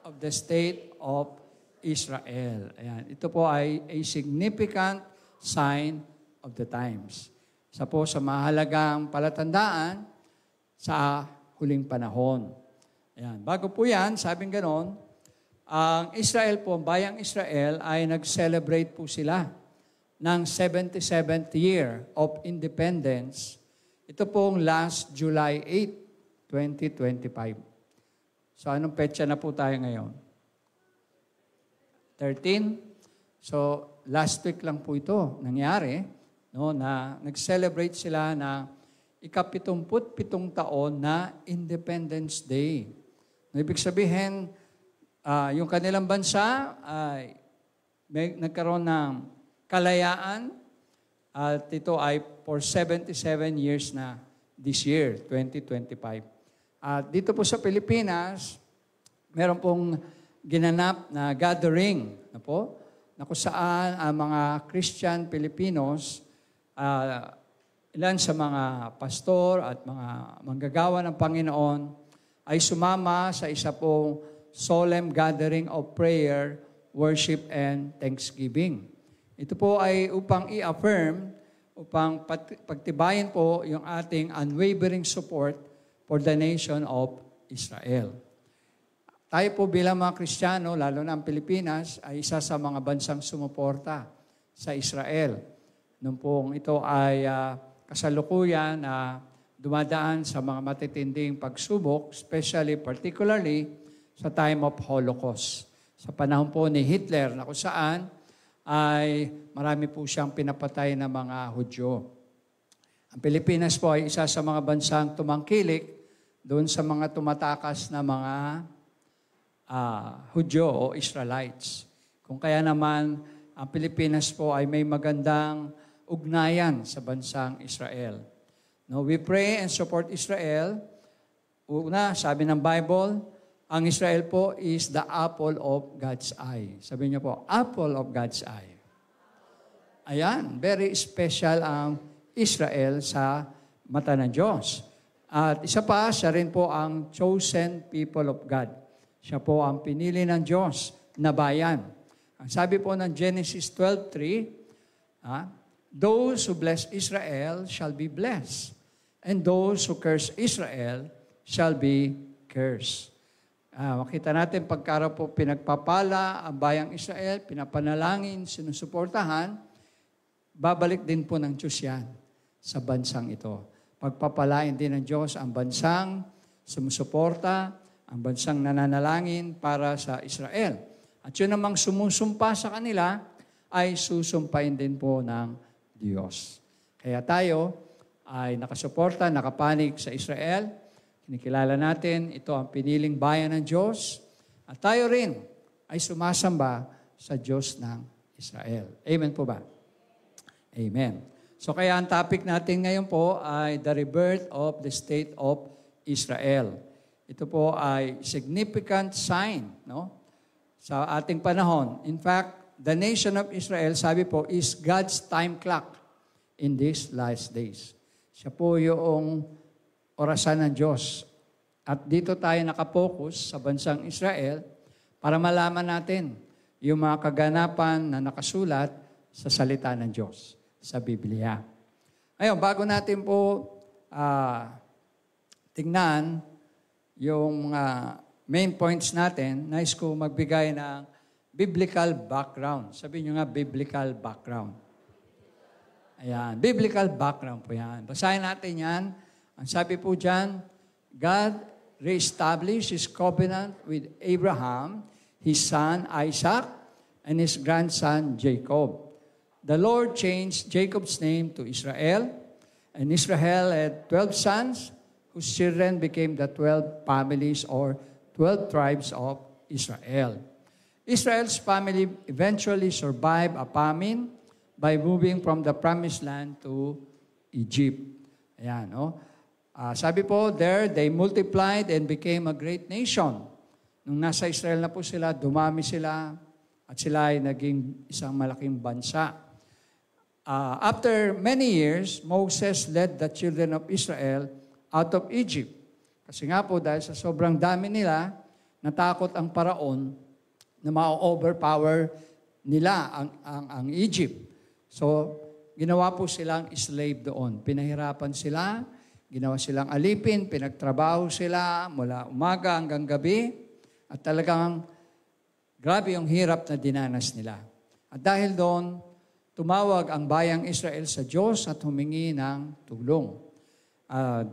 of the state of Israel. Ayan. Ito po ay a significant sign of the times. Isa po sa mahalagang palatandaan sa huling panahon. Ayan. Bago po yan, sabing ganon, ang Israel po, ang bayang Israel ay nag-celebrate po sila ng 77th year of independence. Ito pong last July 8, 2025. So anong petsa na po tayo ngayon? 13. So last week lang po ito nangyari, no, na nag-celebrate sila na ika-77 taon na Independence Day. Ibig sabihin, yung kanilang bansa ay nagkaroon ng kalayaan at ito ay for 77 years na this year, 2025. At dito po sa Pilipinas, meron pong ginanap na gathering na po, na kung saan ang mga Christian Filipinos, ilan sa mga pastor at mga manggagawa ng Panginoon ay sumama sa isa pong solemn gathering of prayer, worship, and thanksgiving. Ito po ay upang i-affirm, upang pagtibayin po yung ating unwavering support for the nation of Israel. Tayo po bilang mga Kristiyano, lalo na ang Pilipinas, ay isa sa mga bansang sumuporta sa Israel. Nung pong ito ay kasalukuyan na dumadaan sa mga matitinding pagsubok, particularly sa time of Holocaust. Sa panahon po ni Hitler na kung saan ay marami po siyang pinapatay na mga Hudyo. Ang Pilipinas po ay isa sa mga bansang tumangkilik doon sa mga tumatakas na mga Hudyo o Israelites. Kung kaya naman ang Pilipinas po ay may magandang ugnayan sa bansang Israel. No, we pray and support Israel. Una, sabi ng Bible, ang Israel po is the apple of God's eye. Sabi niyo po, apple of God's eye. Ayan, very special ang Israel sa mata ng Diyos. At isa pa, siya rin po ang chosen people of God. Siya po ang pinili ng Diyos na bayan. Ang sabi po ng Genesis 12:3, those who bless Israel shall be blessed, and those who curse Israel shall be cursed. Makita natin pagkara po pinagpapala ang bayang Israel, pinapanalangin, sinusuportahan, babalik din po ng Diyos yan sa bansang ito. Pagpapalain din ng Diyos ang bansang sumusuporta, ang bansang nananalangin para sa Israel. At yun namang sumusumpa sa kanila ay susumpain din po ng Diyos. Kaya tayo ay nakasuporta, nakapanig sa Israel. Kinikilala natin, ito ang piniling bayan ng Diyos. At tayo rin ay sumasamba sa Diyos ng Israel. Amen po ba? Amen. So kaya ang topic natin ngayon po ay the rebirth of the state of Israel. Ito po ay significant sign, no, sa ating panahon. In fact, the nation of Israel, sabi po, is God's time clock in these last days. Siya po yung orasan ng Diyos. At dito tayo nakapokus sa bansang Israel para malaman natin yung mga kaganapan na nakasulat sa salita ng Diyos, sa Biblia. Ngayon, bago natin po tingnan yung main points natin, nais ko magbigay ng biblical background. Sabihin nyo nga, biblical background. Ayan, biblical background po yan. Basahin natin yan. Ang sabi po dyan, God reestablished His covenant with Abraham, his son Isaac, and his grandson Jacob. The Lord changed Jacob's name to Israel, and Israel had 12 sons, whose children became the 12 families or 12 tribes of Israel. Israel's family eventually survived a famine by moving from the promised land to Egypt. Ayan, no? Sabi po, there they multiplied and became a great nation. Nung nasa Israel na po sila, dumami sila at sila ay naging isang malaking bansa. After many years, Moses led the children of Israel out of Egypt. Kasi nga po, dahil sa sobrang dami nila, natakot ang paraon na ma-overpower nila ang Egypt. So, ginawa po silang slave doon. Pinahirapan sila, ginawa silang alipin, pinagtrabaho sila mula umaga hanggang gabi, at talagang grabe yung hirap na dinanas nila. At dahil doon, tumawag ang bayang Israel sa Diyos at humingi ng tulong.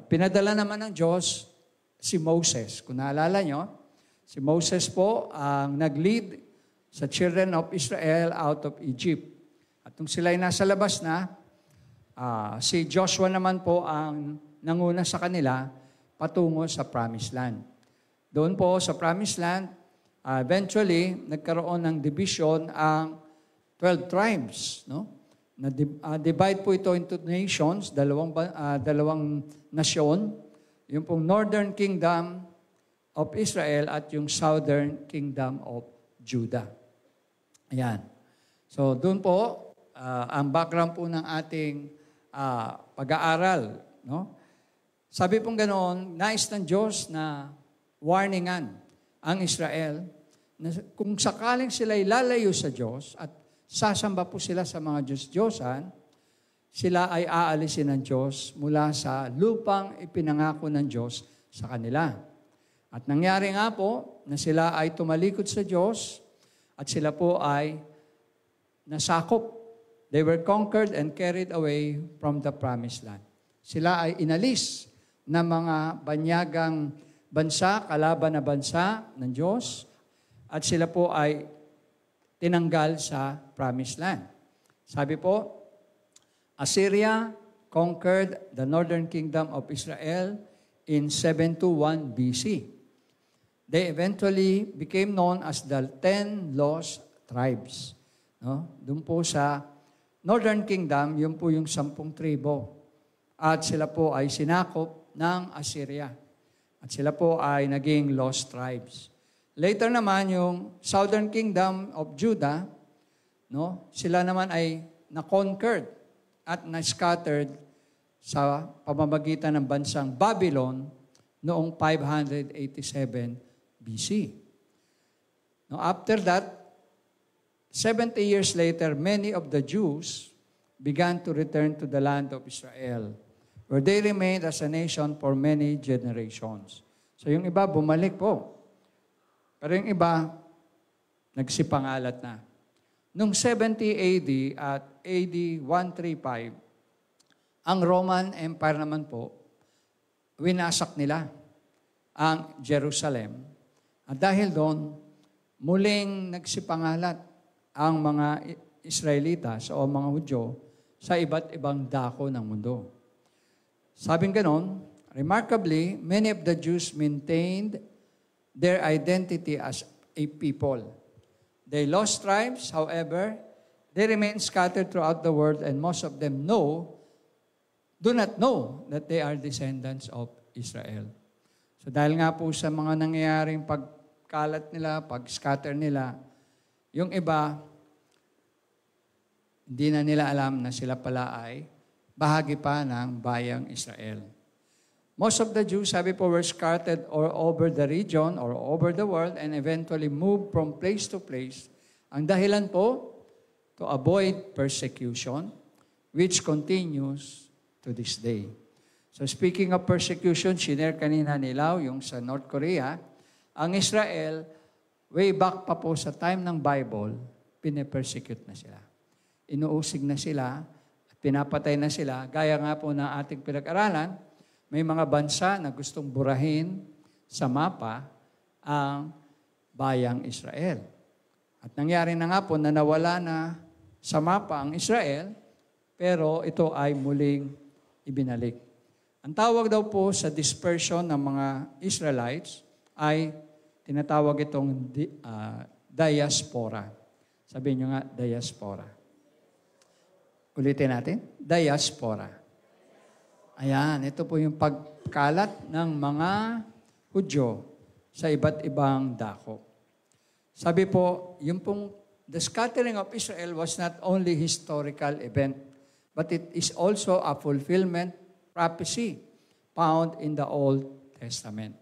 Pinadala naman ng Diyos si Moses. Kung naalala nyo, si Moses po ang nag-lead sa children of Israel out of Egypt. At nung sila'y nasa labas na, si Joshua naman po ang nanguna sa kanila patungo sa Promised Land. Doon po sa Promised Land, eventually, nagkaroon ng division ang 12 tribes. No? Divide po ito into nations, dalawang nasyon. Yung pong Northern Kingdom of Israel at yung Southern Kingdom of Judah. Ayan. So, doon po, ang background po ng ating pag-aaral. No? Sabi pong ganoon, nais ng Diyos na warningan ang Israel na kung sakaling sila'y lalayo sa Diyos at sasamba po sila sa mga Diyos-Diyosan, sila ay aalisin ng Diyos mula sa lupang ipinangako ng Diyos sa kanila. At nangyari nga po na sila ay tumalikod sa Diyos at sila po ay nasakop. They were conquered and carried away from the Promised Land. Sila ay inalis ng mga banyagang bansa, kalaban na bansa ng Diyos, at sila po ay tinanggal sa Promised Land. Sabi po, Assyria conquered the northern kingdom of Israel in 721 BC. They eventually became known as the 10 lost tribes. No? Doon po sa northern kingdom, yun po yung 10 tribo. At sila po ay sinakop ng Assyria. At sila po ay naging lost tribes. Later naman, yung southern kingdom of Judah, no, sila naman ay na-conquered at na-scattered sa pamamagitan ng bansang Babylon noong 587 BC. No, after that, 70 years later, many of the Jews began to return to the land of Israel, where they remained as a nation for many generations. So yung iba, bumalik po. Pero yung iba, nagsipangalat na. Noong 70 AD at AD 135, ang Roman Empire naman po, winasak nila ang Jerusalem. At dahil doon, muling nagsipangalat ang mga Israelitas o mga Hudyo sa iba't ibang dako ng mundo. Sabing ganon, remarkably, many of the Jews maintained their identity as a people. They lost tribes, however, they remain scattered throughout the world and most of them do not know that they are descendants of Israel. So dahil nga po sa mga nangyayaring pagkalat nila, pag-scatter nila, yung iba, hindi na nila alam na sila pala ay bahagi pa ng bayang Israel. Most of the Jews, sabi po, were scattered all over the region or over the world and eventually moved from place to place. Ang dahilan po, to avoid persecution, which continues to this day. So speaking of persecution, shinare kanina ni Lau, yung sa North Korea, ang Israel, way back pa po sa time ng Bible, pine-persecute na sila. Inuusig na sila, pinapatay na sila, gaya nga po ng ating pinag-aralan, may mga bansa na gustong burahin sa mapa ang bayang Israel. At nangyari na nga po na nawala na sa mapa ang Israel, pero ito ay muling ibinalik. Ang tawag daw po sa dispersion ng mga Israelites ay tinatawag itong diaspora. Sabihin nyo nga, diaspora. Ulitin natin, diaspora. Ayan, ito po yung pagkalat ng mga Hudyo sa iba't ibang dako. Sabi po, yung pong the scattering of Israel was not only historical event, but it is also a fulfillment prophecy found in the Old Testament.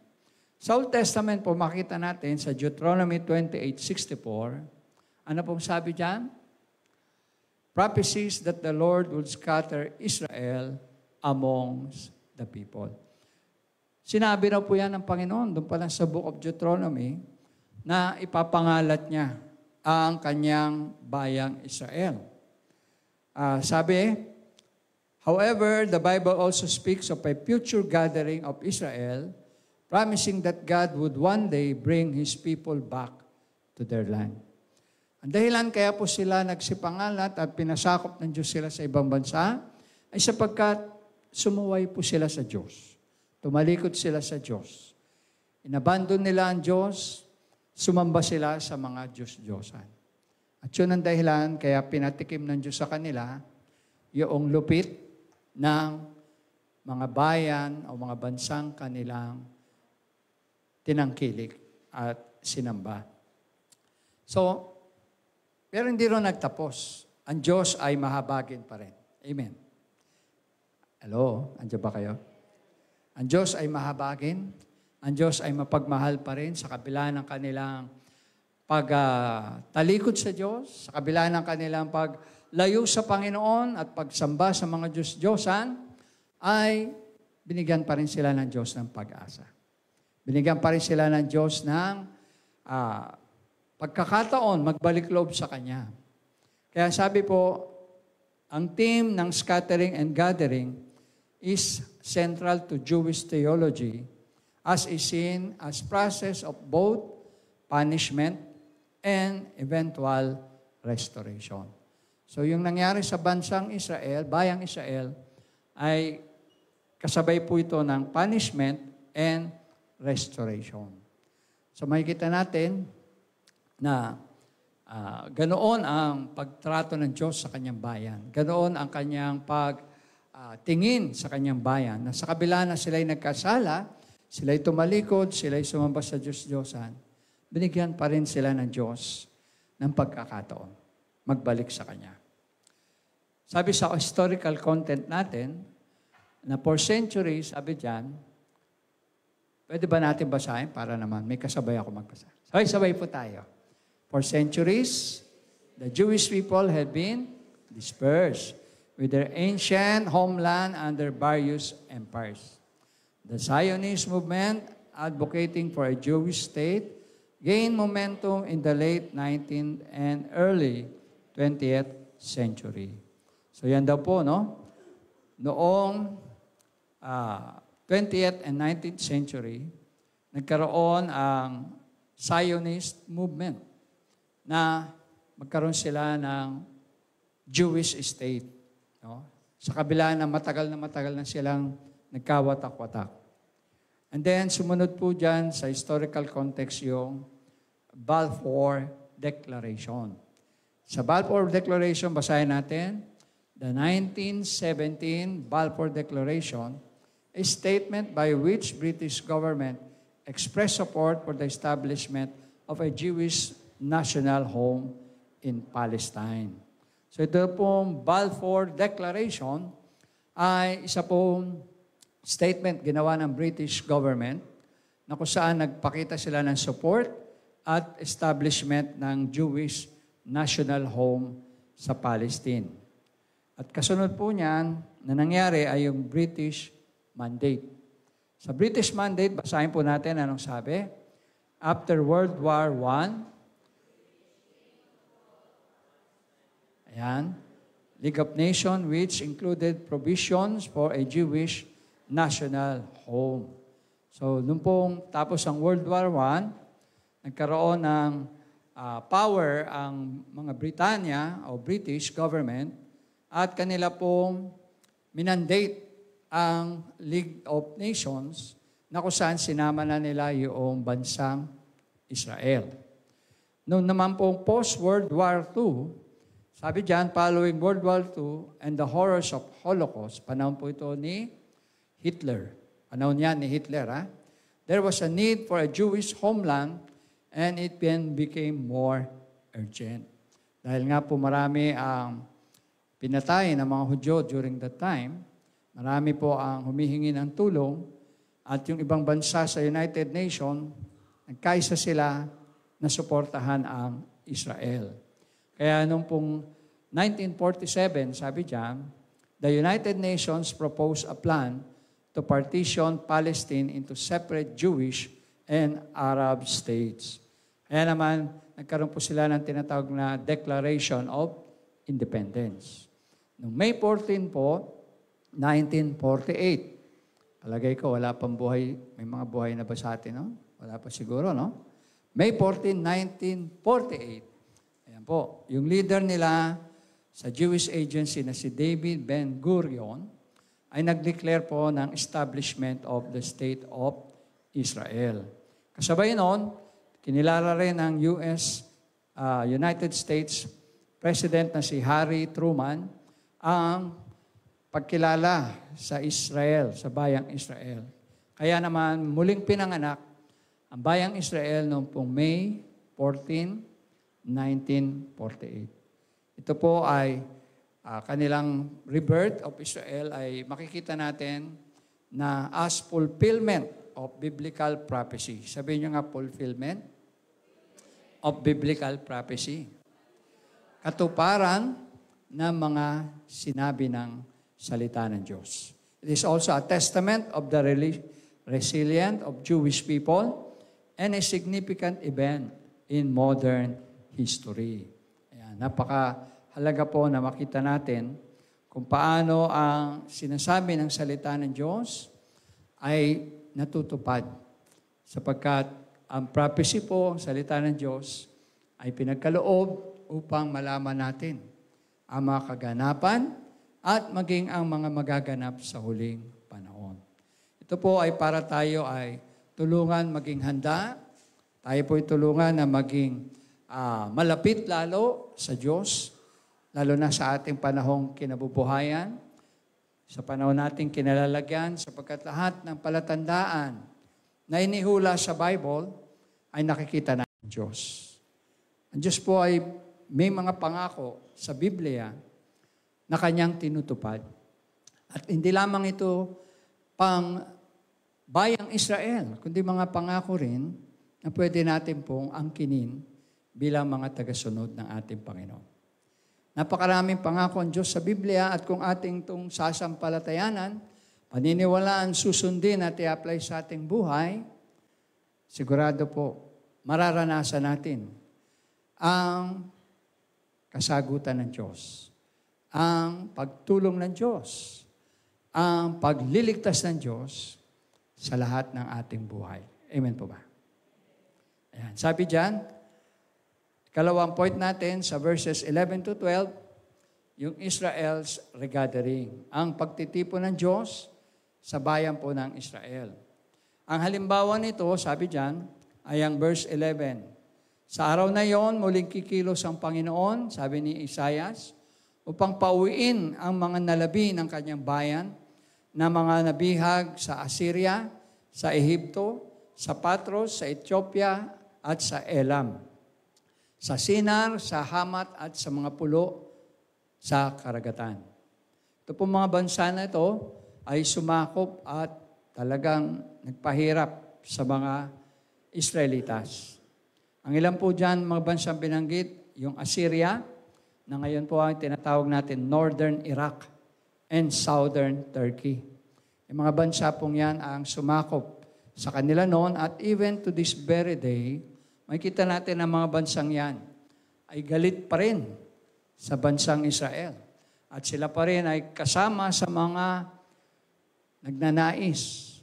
Sa Old Testament po, makita natin sa Deuteronomy 28:64, ano pong sabi diyan? Prophecies that the Lord would scatter Israel amongst the people. Sinabi na po yan ng Panginoon, doon pa lang sa Book of Deuteronomy, na ipapangalat niya ang kanyang bayang Israel. Sabi, however, the Bible also speaks of a future gathering of Israel, promising that God would one day bring His people back to their land. Ang dahilan kaya po sila nagsipangalat at pinasakop ng Diyos sila sa ibang bansa ay sapagkat sumuway po sila sa Diyos. Tumalikod sila sa Diyos. Inabandon nila ang Diyos, sumamba sila sa mga Diyos-Diyosan. At yun ang dahilan kaya pinatikim ng Diyos sa kanila yung lupit ng mga bayan o mga bansang kanilang tinangkilik at sinamba. So, pero hindi rin nagtapos. Ang Diyos ay mahabagin pa rin. Amen. Hello? Andiyan ba kayo? Ang Diyos ay mahabagin. Ang Diyos ay mapagmahal pa rin sa kabila ng kanilang pagtalikod sa Diyos, sa kabila ng kanilang paglayo sa Panginoon at pagsamba sa mga Diyos-Diyosan, ay binigyan pa rin sila ng Diyos ng pag-asa. Binigyan pa rin sila ng Diyos ng pagkakataon, magbalik loob sa Kanya. Kaya sabi po, ang theme ng scattering and gathering is central to Jewish theology as is seen as process of both punishment and eventual restoration. So yung nangyari sa bansang Israel, bayang Israel, ay kasabay po ito ng punishment and restoration. So makikita natin na ganoon ang pagtrato ng Diyos sa kanyang bayan. Ganoon ang kanyang pagtingin sa kanyang bayan. Na sa kabila na sila'y nagkasala, sila'y tumalikod, sila'y sumamba sa Diyos-Diyosan, binigyan pa rin sila ng Diyos ng pagkakataon. Magbalik sa Kanya. Sabi sa historical content natin, na for centuries, sabi dyan, pwede ba natin basahin para naman may kasabay ako magbasa? Sabay-sabay po tayo. For centuries, the Jewish people had been dispersed with their ancient homeland under various empires. The Zionist movement, advocating for a Jewish state, gained momentum in the late 19th and early 20th century. So yan daw po, no? Noong 20th and 19th century, nagkaroon ang Zionist movement na magkaroon sila ng Jewish state. No? Sa kabila na matagal na silang nagkawatak-watak. And then, sumunod po dyan sa historical context yung Balfour Declaration. Sa Balfour Declaration, basahin natin, the 1917 Balfour Declaration, a statement by which British government expressed support for the establishment of a Jewish national home in Palestine. So ito pong Balfour Declaration ay isa pong statement ginawa ng British government na kung saan nagpakita sila ng support at establishment ng Jewish national home sa Palestine. At kasunod po niyan na nangyari ay yung British Mandate. Sa British Mandate, basahin po natin anong sabi. After World War I, ayan, League of Nations which included provisions for a Jewish national home. So, nung pong tapos ang World War I, nagkaroon ng power ang mga Britanya o British government at kanila pong minandate ang League of Nations na kung saan sinama na nila yung bansang Israel. Noong naman pong post-World War II, sabi diyan, following World War II and the horrors of Holocaust, panahon po ito ni Hitler. Panahon niya ni Hitler, ha? There was a need for a Jewish homeland and it then became more urgent. Dahil nga po marami ang pinatay ng mga Hudyo during that time, marami po ang humihingi ng tulong at yung ibang bansa sa United Nations, nagkaisa sila na suportahan ang Israel. Kaya nung pong 1947, sabi diyan, the United Nations proposed a plan to partition Palestine into separate Jewish and Arab states. Kaya naman, nagkaroon po sila ng tinatawag na Declaration of Independence. Noong May 14 po, 1948, palagay ko wala pang buhay, may mga buhay na ba sa atin, no? Wala pa siguro, no? May 14, 1948. Ayan po, yung leader nila sa Jewish Agency na si David Ben-Gurion ay nag-declare po ng establishment of the State of Israel. Kasabay noon, kinilala rin ng United States President na si Harry Truman ang pagkilala sa Israel, sa bayang Israel. Kaya naman muling pinanganak ang bayang Israel noong pong May 14, 1948. Ito po ay kanilang rebirth of Israel ay makikita natin na as fulfillment of biblical prophecy. Sabihin nyo nga, fulfillment of biblical prophecy. Katuparan ng mga sinabi ng salita ng Diyos. It is also a testament of the resilience of Jewish people and a significant event in modern history. Ayan, napakahalaga po na makita natin kung paano ang sinasabi ng salita ng Diyos ay natutupad. Sapagkat ang prophecy po, ang salita ng Diyos, ay pinagkaloob upang malaman natin ang mga kaganapan at maging ang mga magaganap sa huling panahon. Ito po ay para tayo ay tulungan maging handa. Tayo po ay tulungan na maging malapit lalo sa Diyos, lalo na sa ating panahong kinabubuhayan, sa panahon nating kinalalagyan, sapagkat lahat ng palatandaan na inihula sa Bible ay nakikita ng Diyos. Ang Diyos po ay may mga pangako sa Biblia na Kanyang tinutupad. At hindi lamang ito pang bayang Israel, kundi mga pangako rin na pwede natin pong angkinin bilang mga tagasunod ng ating Panginoon. Napakaraming pangako ang Diyos sa Biblia at kung ating itong sasampalatayanan, paniniwalaan, susundin at i-apply sa ating buhay, sigurado po, mararanasan natin ang kasagutan ng Diyos, ang pagtulong ng Diyos, ang pagliligtas ng Diyos sa lahat ng ating buhay. Amen po ba? Ayan. Sabi diyan, ikalawang point natin sa verses 11 to 12, yung Israel's regathering, ang pagtitipon ng Diyos sa bayan po ng Israel. Ang halimbawa nito, sabi diyan, ay ang verse 11. Sa araw na yon, muling kikilos ang Panginoon, sabi ni Isaias, upang pauwiin ang mga nalabi ng kanyang bayan na mga nabihag sa Assyria, sa Ehipto, sa Patros, sa Ethiopia, at sa Elam, sa Sinar, sa Hamat, at sa mga pulo sa karagatan. Ito po mga bansa na ito ay sumakop at talagang nagpahirap sa mga Israelitas. Ang ilan po dyan, mga bansang binanggit, yung Assyria, na ngayon po ang tinatawag natin Northern Iraq and Southern Turkey. Yung mga bansa pong yan ang sumakop sa kanila noon at even to this very day, makikita natin ang mga bansang yan ay galit pa rin sa bansang Israel. At sila pa rin ay kasama sa mga nagnanais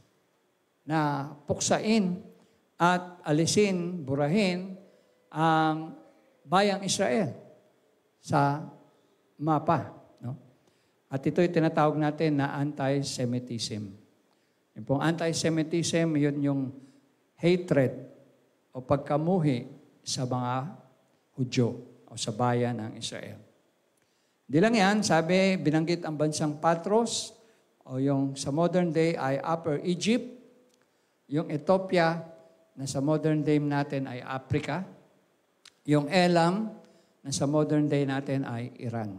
na puksain at alisin, burahin ang bayang Israel sa mapa. No? At ito'y tinatawag natin na anti-Semitism. Yung pong anti-Semitism, yun yung hatred o pagkamuhi sa mga Hudyo o sa bayan ng Israel. Di lang yan, sabi, binanggit ang bansang Patros o yung sa modern day ay Upper Egypt, yung Ethiopia na sa modern day natin ay Africa, yung Elam na sa modern day natin ay Iran.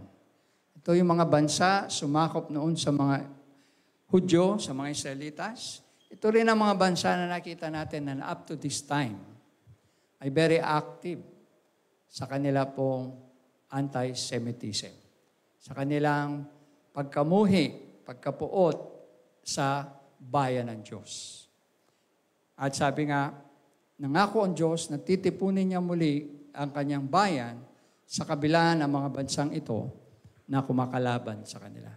Ito yung mga bansa sumakop noon sa mga Hudyo, sa mga Israelitas. Ito rin ang mga bansa na nakita natin na up to this time ay very active sa kanila pong anti-Semitism. Sa kanilang pagkamuhi, pagkapuot sa bayan ng Diyos. At sabi nga, nangako ang Diyos na titipunin niya muli ang kanyang bayan sa kabila ng mga bansang ito na kumakalaban sa kanila.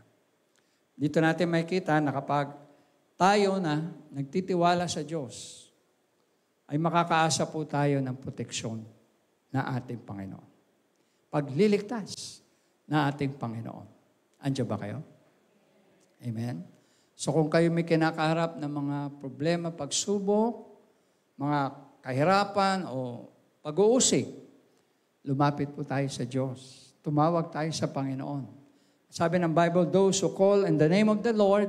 Dito natin makikita na kapag tayo na nagtitiwala sa Diyos, ay makakaasa po tayo ng proteksyon na ating Panginoon. Pagliligtas na ating Panginoon. Andiyan ba kayo? Amen? So kung kayo may kinakaharap ng mga problema, pagsubok, mga kahirapan o pag-uusig, lumapit po tayo sa Diyos. Tumawag tayo sa Panginoon. Sabi ng Bible, those who call in the name of the Lord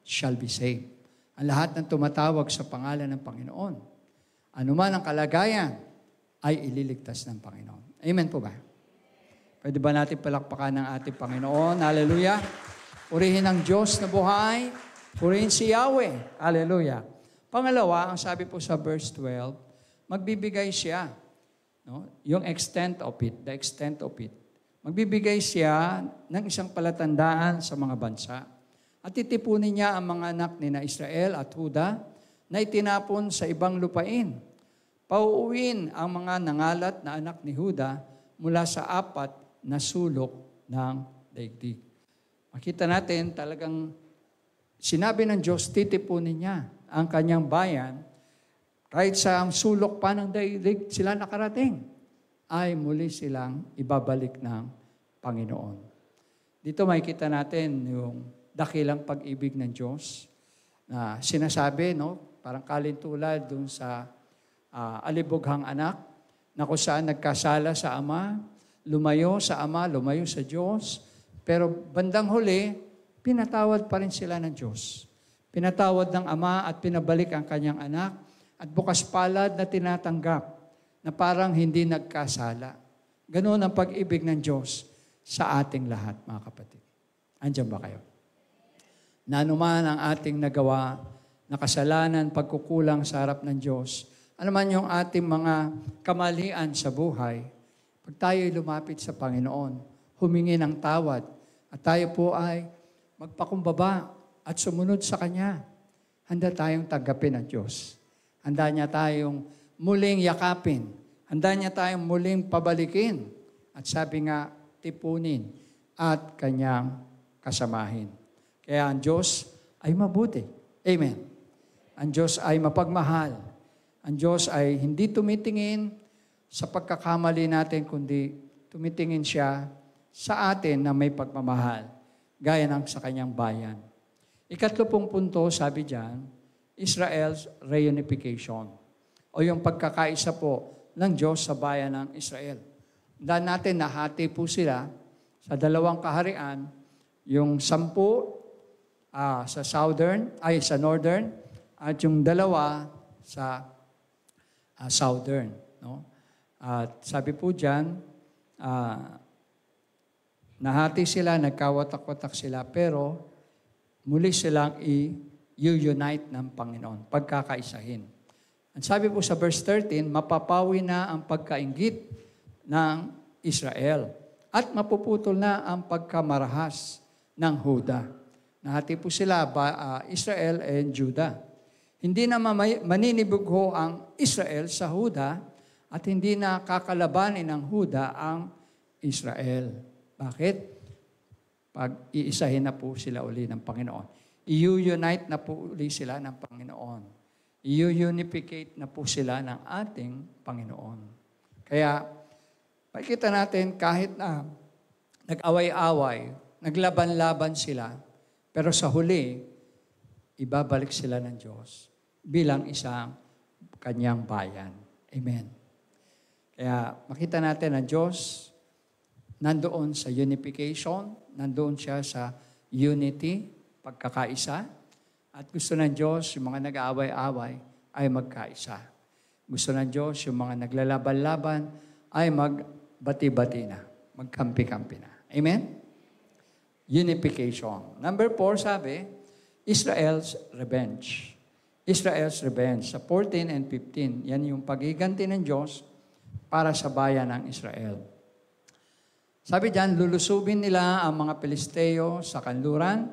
shall be saved. Ang lahat ng tumatawag sa pangalan ng Panginoon, anuman ang kalagayan, ay ililigtas ng Panginoon. Amen po ba? Pwede ba natin palakpakan ng ating Panginoon? Hallelujah. Purihin ang Diyos na buhay. Purihin si Yahweh. Hallelujah. Pangalawa, ang sabi po sa verse 12, magbibigay siya. No? Yung extent of it, the extent of it. Magbibigay siya ng isang palatandaan sa mga bansa. At titipunin niya ang mga anak ni na Israel at Huda na itinapon sa ibang lupain. Pauuwin ang mga nangalat na anak ni Huda mula sa 4 na sulok ng daigdig. Makita natin talagang sinabi ng Diyos, titipunin niya ang kanyang bayan kahit sa sulok pa ng daigdig sila nakarating, ay muli silang ibabalik ng Panginoon. Dito makikita natin yung dakilang pag-ibig ng Diyos na sinasabi, no? Parang kalintulad dun sa alibughang anak na kung saan nagkasala sa ama, lumayo sa ama, lumayo sa Diyos, pero bandang huli, pinatawad pa rin sila ng Diyos. Pinatawad ng ama at pinabalik ang kanyang anak at bukas palad na tinatanggap na parang hindi nagkasala. Ganoon ang pag-ibig ng Diyos sa ating lahat, mga kapatid. Andiyan ba kayo? Na anuman ang ating nagawa, na kasalanan, pagkukulang sa harap ng Diyos, anuman yung ating mga kamalian sa buhay, pag tayo'y lumapit sa Panginoon, humingi ng tawad, at tayo po ay magpakumbaba at sumunod sa Kanya, handa tayong tanggapin ng Diyos. Handa niya tayong muling yakapin. Handa niya tayong muling pabalikin. At sabi nga, tipunin at Kanyang kasamahin. Kaya ang Diyos ay mabuti. Amen. Ang Diyos ay mapagmahal. Ang Diyos ay hindi tumitingin sa pagkakamali natin, kundi tumitingin siya sa atin na may pagmamahal, gaya ng sa Kanyang bayan. Ikatlo pong punto, sabi diyan, Israel's reunification o yung pagkakaisa po ng Diyos sa bayan ng Israel. Dahil natin nahati po sila sa 2 kaharian, yung 10 sa northern at yung 2 sa southern. No? At sabi po diyan, nahati sila, nagkawatak-watak sila, pero muli silang i-unite ng Panginoon, pagkakaisahin. At sabi po sa verse 13, mapapawi na ang pagkainggit ng Israel at mapuputol na ang pagkamarahas ng Huda. Nahati po sila, Israel and Judah. Hindi na maninibugho ang Israel sa Huda at hindi na kakalabanin ng Huda ang Israel. Bakit? Pag-iisahin na po sila uli ng Panginoon. I-unite na po uli sila ng Panginoon. I-unificate na po sila ng ating Panginoon. Kaya, makikita natin kahit na nag-away-away, naglaban-laban sila, pero sa huli, ibabalik sila ng Diyos bilang isang Kanyang bayan. Amen. Kaya makita natin ang Diyos nandoon sa unification, nandoon siya sa unity, pagkakaisa, at gusto ng Diyos, yung mga nag-aaway-away ay magkaisa. Gusto ng Diyos, yung mga naglalaban-laban ay magbati-bati na, magkampi-kampi na. Amen? Unification. Number 4, sabi, Israel's revenge. Israel's revenge. Sa 14 and 15, yan yung paghiganti ng Diyos para sa bayan ng Israel. Sabi diyan, lulusubin nila ang mga Pilisteo sa kanluran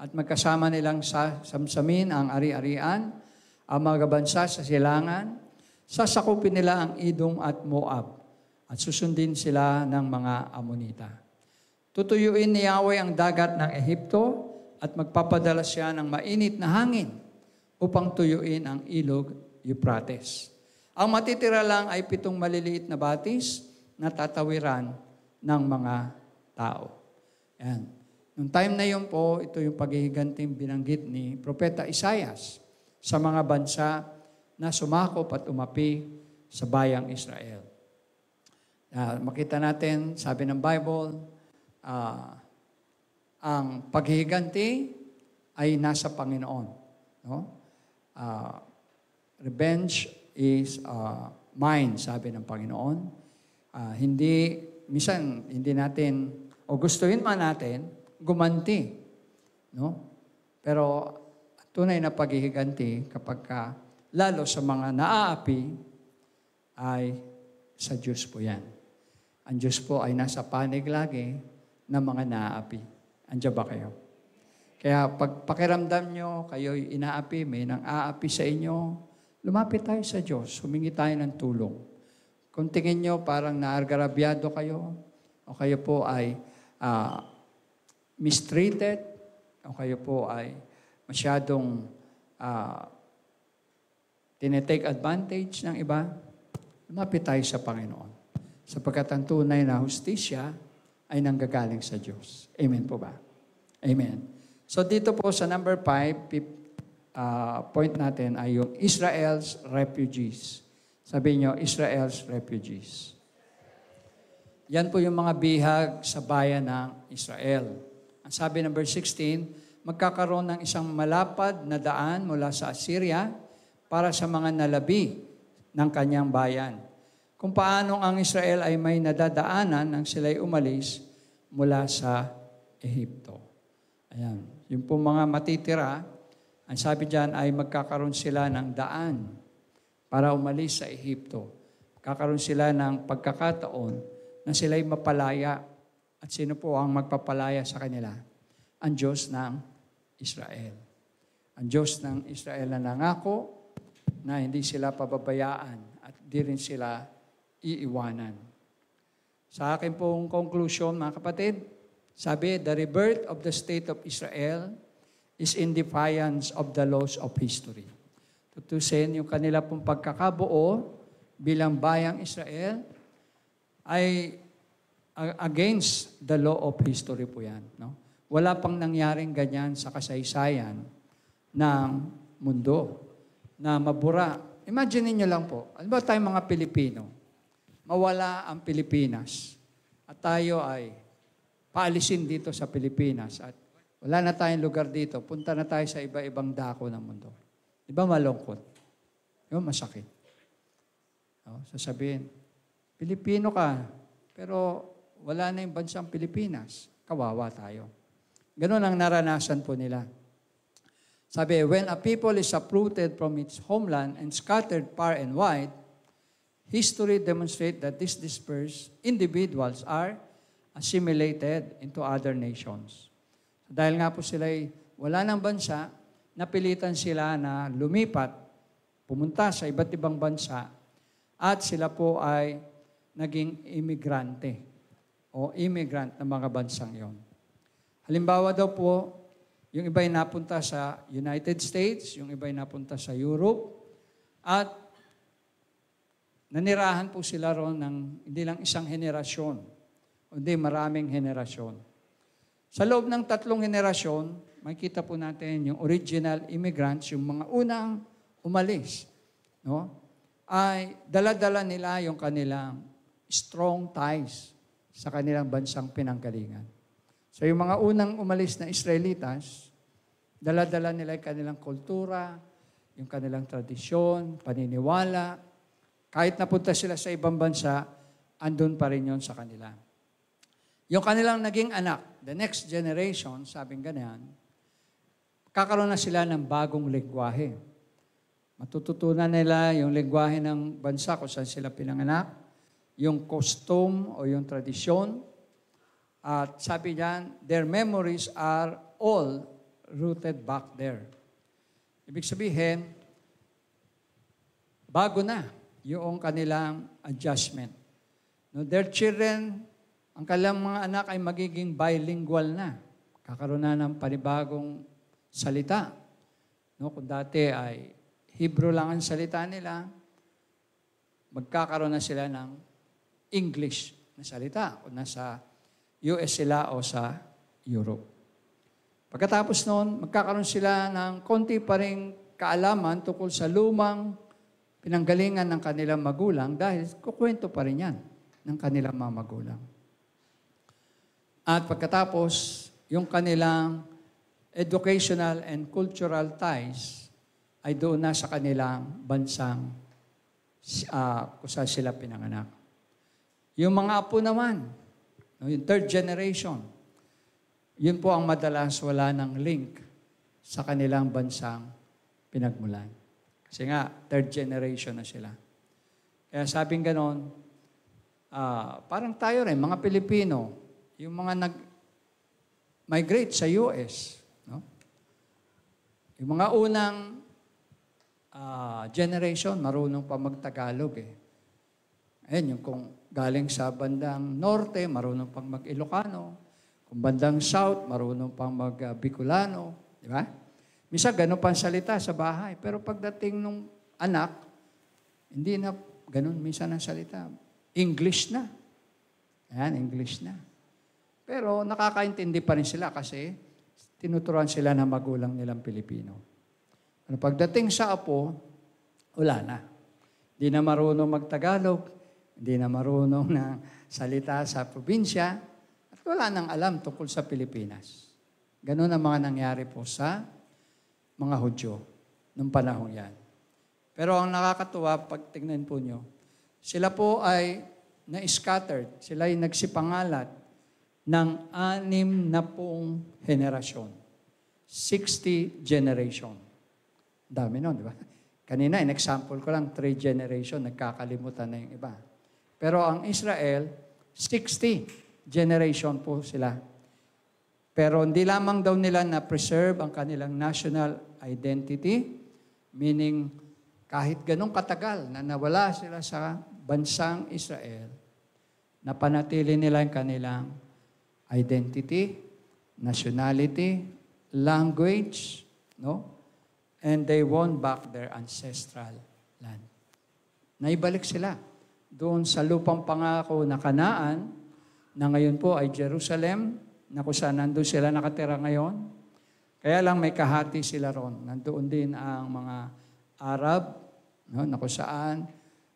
at magkasama nilang samsamin ang ari-arian, ang mga bansa sa silangan, sasakupin nila ang Edom at Moab at susundin sila ng mga Amonita. Tutuyuin ni Yahweh ang dagat ng Ehipto at magpapadala siya ng mainit na hangin upang tuyuin ang ilog Euphrates. Ang matitira lang ay 7 maliliit na batis na tatawiran ng mga tao. Yan. Noong time na yun po, ito yung paghihiganting binanggit ni Propeta Isaias sa mga bansa na sumakop at umapi sa bayang Israel. Makita natin, sabi ng Bible, ang paghihiganti ay nasa Panginoon. No? Revenge is mine, sabi ng Panginoon. Minsan, hindi natin, o gustuhin man natin, gumanti. No? Pero, tunay na paghihiganti, kapag lalo sa mga naaapi, ay sa Diyos po yan. Ang Diyos po ay nasa panig lagi ng mga naaapi. Andiyan ba kayo? Kaya pag pakiramdam nyo, kayo'y inaapi, may nang aapi sa inyo, lumapit tayo sa Diyos, humingi tayo ng tulong. Kung tingin nyo parang naargarabyado kayo, o kayo po ay mistreated, o kayo po ay masyadong tinetake advantage ng iba, lumapit tayo sa Panginoon. Sapagkat ang tunay na hustisya ay nanggagaling sa Diyos. Amen po ba? Amen. So dito po sa number 5, point natin ay yung Israel's refugees. Sabi nyo, Israel's refugees. Yan po yung mga bihag sa bayan ng Israel. Ang sabi ng verse 16, magkakaroon ng isang malapad na daan mula sa Assyria para sa mga nalabi ng kanyang bayan. Kung paano ang Israel ay may nadadaanan nang sila'y umalis mula sa Ehipto. Ayan. Yung po mga matitira, ang sabi diyan ay magkakaroon sila ng daan para umalis sa Ehipto. Magkakaroon sila ng pagkakataon na sila'y mapalaya. At sino po ang magpapalaya sa kanila? Ang Diyos ng Israel. Ang Diyos ng Israel na nangako na hindi sila pababayaan at di rin sila iiwanan. Sa akin pong conclusion, mga kapatid, sabi, the rebirth of the state of Israel is in defiance of the laws of history. Tutusin, yung kanila pong pagkakabuo bilang bayang Israel ay against the law of history po yan. No? Wala pang nangyaring ganyan sa kasaysayan ng mundo na mabura. Imagine niyo lang po, ano ba tayong mga Pilipino? Mawala ang Pilipinas at tayo ay paalisin dito sa Pilipinas at wala na tayong lugar dito, punta na tayo sa iba-ibang dako ng mundo. Di ba malungkot? Yung masakit. Sasabihin, Pilipino ka, pero wala na yung bansang Pilipinas. Kawawa tayo. Ganun ang naranasan po nila. Sabi, when a people is uprooted from its homeland and scattered far and wide, history demonstrates that these dispersed individuals are assimilated into other nations. So dahil nga po sila'y wala ng bansa, napilitan sila na lumipat, pumunta sa iba't ibang bansa, at sila po ay naging imigrante o immigrant ng mga bansang yon. Halimbawa daw po, yung iba'y napunta sa United States, yung iba'y napunta sa Europe, at nanirahan po sila ron ng hindi lang isang henerasyon, kundi maraming henerasyon. Sa loob ng 3 henerasyon, makikita po natin yung original immigrants, yung mga unang umalis, no? Ay dala-dala nila yung kanilang strong ties sa kanilang bansang pinanggalingan. So yung mga unang umalis na Israelitas, dala-dala nila yung kanilang kultura, yung kanilang tradisyon, paniniwala. Kahit napunta sila sa ibang bansa, andun pa rin yun sa kanila. Yung kanilang naging anak, the next generation, sabing ganyan, kakaroon na sila ng bagong lengguwahe. Matututunan nila yung lengguwahe ng bansa kung saan sila pinanganak, yung costume o yung tradisyon. At sabi niyan, their memories are all rooted back there. Ibig sabihin, bago na yung kanilang adjustment. No, their children, ang kanilang mga anak ay magiging bilingual na. Kakaroon na ng panibagong salita. No, kung dati ay Hebrew lang ang salita nila, magkakaroon na sila ng English na salita kung nasa US sila o sa Europe. Pagkatapos noon, magkakaroon sila ng konti pa rin kaalaman tungkol sa lumang pinanggalingan ng kanilang magulang dahil kukwento pa rin yan ng kanilang mga magulang. At pagkatapos, yung kanilang educational and cultural ties ay doon na sa kanilang bansang kung saan sila pinanganak. Yung mga apo naman, yung third generation, yun po ang madalas wala ng link sa kanilang bansang pinagmulan. Kasi nga, third generation na sila. Kaya sabing ganon, parang tayo rin, mga Pilipino, yung mga nag-migrate sa US, no? Yung mga unang generation, marunong pa mag-Tagalog eh. Ayun, yung kung galing sa bandang norte, marunong pang mag-Ilocano. Kung bandang south, marunong pang mag-Bicolano. Di ba? Minsan, ganun pa ang salita sa bahay. Pero pagdating nung anak, hindi na ganun minsan ang salita. English na. Ayan, English na. Pero nakakaintindi pa rin sila kasi tinuturuan sila ng magulang nilang Pilipino. Ano, pagdating sa apo, wala na. Hindi na marunong mag-Tagalog, hindi na marunong na salita sa probinsya, at wala nang alam tungkol sa Pilipinas. Ganun ang mga nangyari po sa mga Hudyo nung panahon yan. Pero ang nakakatuwa, pag tingnan po nyo, sila po ay na-scattered, sila ay nagsipangalat ng 60 henerasyon. 60 generation. Dami nun, di ba? Kanina, in example ko lang, 3 generation, nagkakalimutan na yung iba. Pero ang Israel, 60 generation po sila. Pero hindi lamang daw nila na-preserve ang kanilang national identity, meaning kahit ganong katagal na nawala sila sa bansang Israel, napanatili nila ang kanilang identity, nationality, language, no? And they won back their ancestral land. Naibalik sila doon sa lupang pangako na Kanaan, na ngayon po ay Jerusalem, na kung saan nandun sila nakatira ngayon. Kaya lang may kahati sila ron. Nandoon din ang mga Arab, no, na kung saan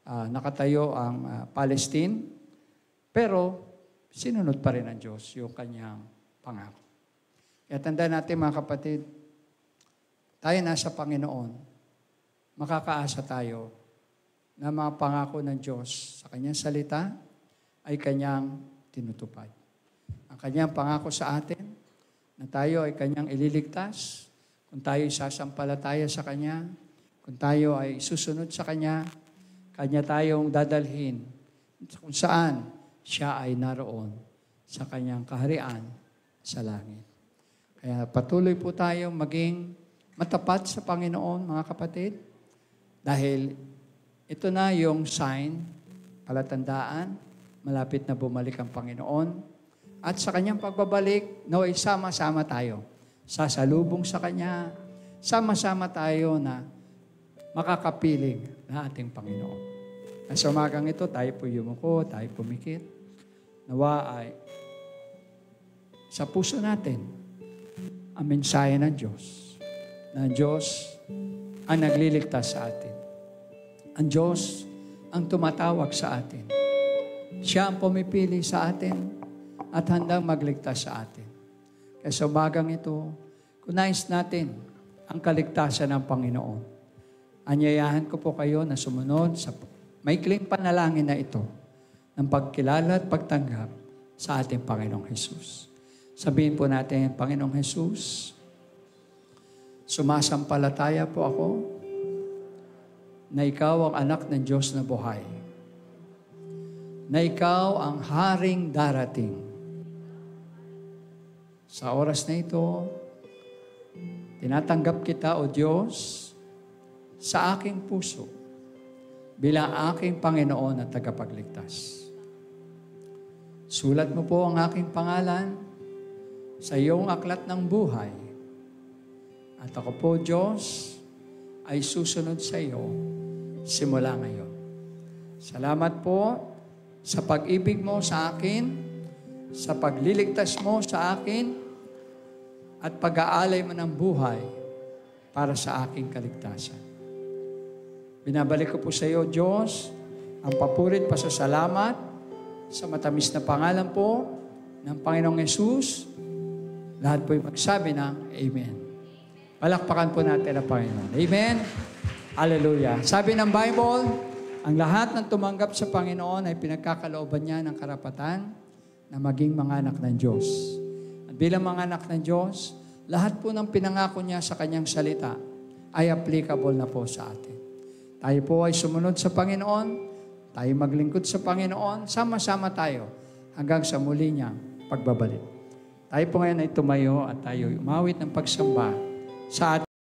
nakatayo ang Palestine. Pero sinunod pa rin ng Diyos yung kanyang pangako. Kaya tandaan natin mga kapatid, tayo nasa Panginoon, makakaasa tayo na mga pangako ng Diyos sa kanyang salita ay kanyang tinutupad. Ang kanyang pangako sa atin na tayo ay kanyang ililigtas, kung tayo ay sasampalataya sa kanya, kung tayo ay susunod sa kanya, kanya tayong dadalhin kung saan siya ay naroon sa kanyang kaharian sa langit. Kaya patuloy po tayong maging matapat sa Panginoon, mga kapatid, dahil ito na yung sign, palatandaan, malapit na bumalik ang Panginoon. At sa kanyang pagbabalik, naway sama-sama tayo. Sasalubong sa kanya, sama-sama tayo na makakapiling na ating Panginoon. At sa umagang ito, tayo po yumuko, tayo pumikit. Nawa ay sa puso natin ang mensahe ng Diyos. Na ang Diyos ang nagliligtas sa atin. Ang Diyos ang tumatawag sa atin. Siya ang pumipili sa atin at handang magligtas sa atin. Kaya sa umagang ito, kung nais natin ang kaligtasan ng Panginoon, anyayahan ko po kayo na sumunod sa maikling panalangin na ito ng pagkilala at pagtanggap sa ating Panginoong Hesus. Sabihin po natin, Panginoong Hesus, sumasampalataya po ako na ikaw ang anak ng Diyos na buhay, na ikaw ang haring darating. Sa oras na ito, tinatanggap kita, O Diyos, sa aking puso bilang aking Panginoon at tagapagligtas. Sulat mo po ang aking pangalan sa iyong aklat ng buhay. At ako po, Diyos, ay susunod sa iyo simula ngayon. Salamat po sa pag-ibig mo sa akin, sa pagliligtas mo sa akin, at pag-aalay mo ng buhay para sa aking kaligtasan. Binabalik ko po sa iyo, Diyos, ang papurit pasasalamat sa matamis na pangalan po ng Panginoong Yesus. Lahat po'y magsabi ng Amen. Palakpakan po natin ang Panginoon. Amen. Hallelujah. Sabi ng Bible, ang lahat ng tumanggap sa Panginoon ay pinagkakalooban niya ng karapatan na maging mga anak ng Diyos. At bilang mga anak ng Diyos, lahat po ng pinangako niya sa kanyang salita ay applicable na po sa atin. Tayo po ay sumunod sa Panginoon, tayo maglingkod sa Panginoon, sama-sama tayo hanggang sa muli niyang pagbabalik. Tayo po ngayon ay tumayo at tayo umawit ng pagsamba sa atin.